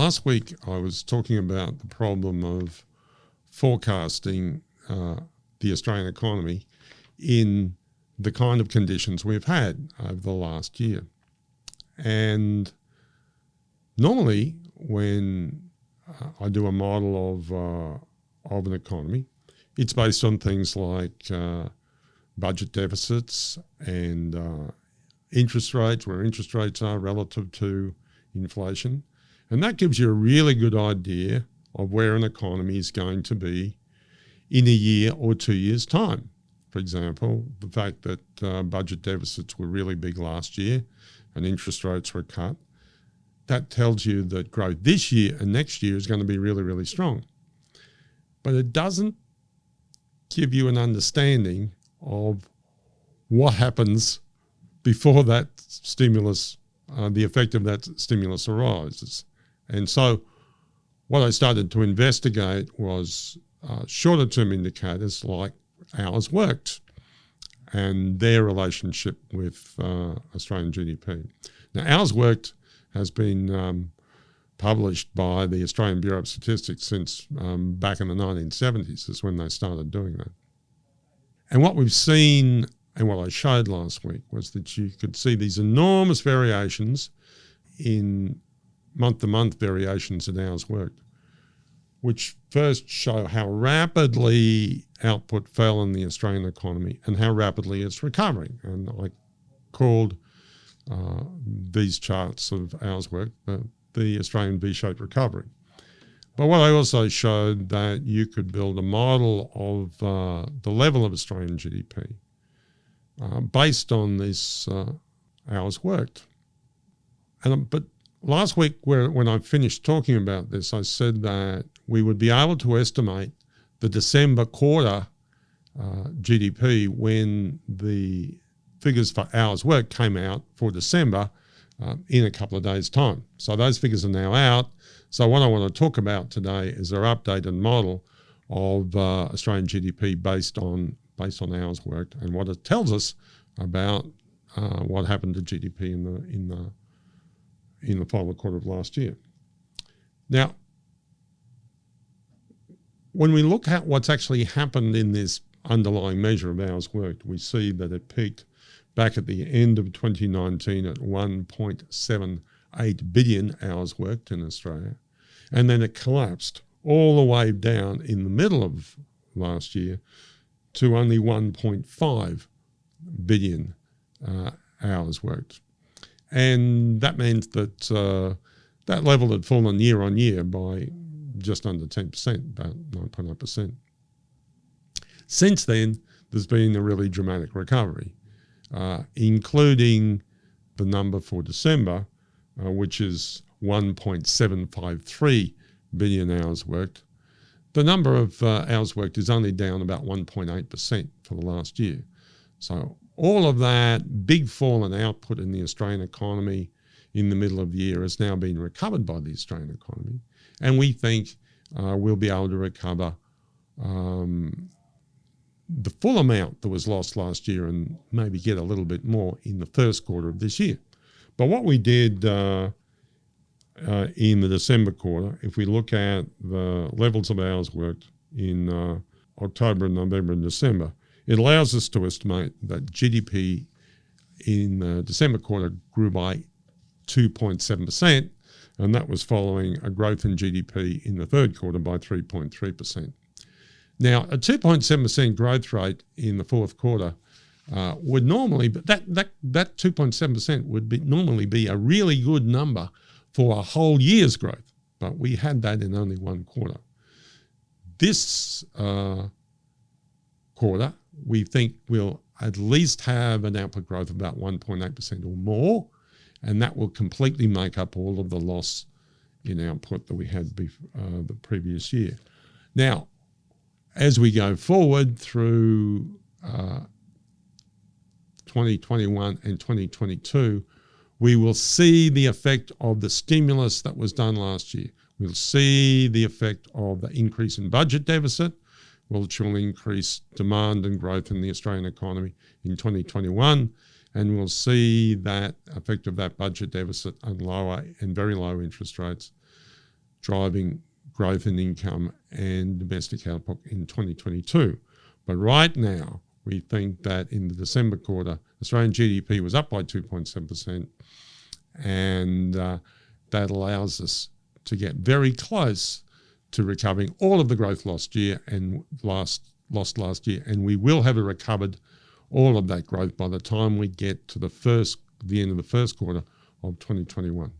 last week I was talking about the problem of forecasting the Australian economy in the kind of conditions we've had over the last year. And normally when I do a model of an economy, it's based on things like budget deficits and interest rates, where interest rates are relative to inflation. And that gives you a really good idea of where an economy is going to be in a year or 2 years' time. For example, the fact that budget deficits were really big last year and interest rates were cut, that tells you that growth this year and next year is going to be really, really strong. But it doesn't give you an understanding of what happens before that stimulus, the effect of that stimulus arises. And so what I started to investigate was shorter term indicators like hours worked and their relationship with Australian GDP. Now, hours worked has been published by the Australian Bureau of Statistics since back in the 1970s is when they started doing that. And what we've seen and what I showed last week was that you could see these enormous variations in month-to-month variations in hours worked, which first show how rapidly output fell in the Australian economy and how rapidly it's recovering. And I called these charts of hours worked the Australian V-shaped recovery. But what I also showed that you could build a model of the level of Australian GDP based on this hours worked. But last week when I finished talking about this, I said that we would be able to estimate the December quarter GDP when the figures for hours worked came out for December in a couple of days' time. So those figures are now out. So what I want to talk about today is our updated model of Australian GDP based on hours worked and what it tells us about what happened to GDP in the final quarter of last year. Now, when we look at what's actually happened in this underlying measure of hours worked, we see that it peaked back at the end of 2019 at 1.78 billion hours worked in Australia. And then it collapsed all the way down in the middle of last year to only 1.5 billion hours worked. And that means that that level had fallen year on year by just under 10%, about 9.8%. Since then, there's been a really dramatic recovery, including the number for December, which is 1.753 billion hours worked. The number of hours worked is only down about 1.8% for the last year. So all of that big fall in output in the Australian economy in the middle of the year has now been recovered by the Australian economy. And we think we'll be able to recover the full amount that was lost last year and maybe get a little bit more in the first quarter of this year. But what we did in the December quarter, if we look at the levels of hours worked in October, November and December, it allows us to estimate that GDP in the December quarter grew by 2.7%, and that was following a growth in GDP in the third quarter by 3.3%. Now, a 2.7% growth rate in the fourth quarter would normally, but that 2.7% would normally be a really good number for a whole year's growth, but we had that in only one quarter. This quarter, we think we'll at least have an output growth of about 1.8% or more, and that will completely make up all of the loss in output that we had the previous year. Now, as we go forward through 2021 and 2022, we will see the effect of the stimulus that was done last year. We'll see the effect of the increase in budget deficit, which will increase demand and growth in the Australian economy in 2021. And we'll see that effect of that budget deficit and lower and very low interest rates driving growth in income and domestic output in 2022. But right now, we think that in the December quarter, Australian GDP was up by 2.7%, and that allows us to get very close to recovering all of the growth lost last year, and we will have recovered all of that growth by the time we get to the end of the first quarter of 2021.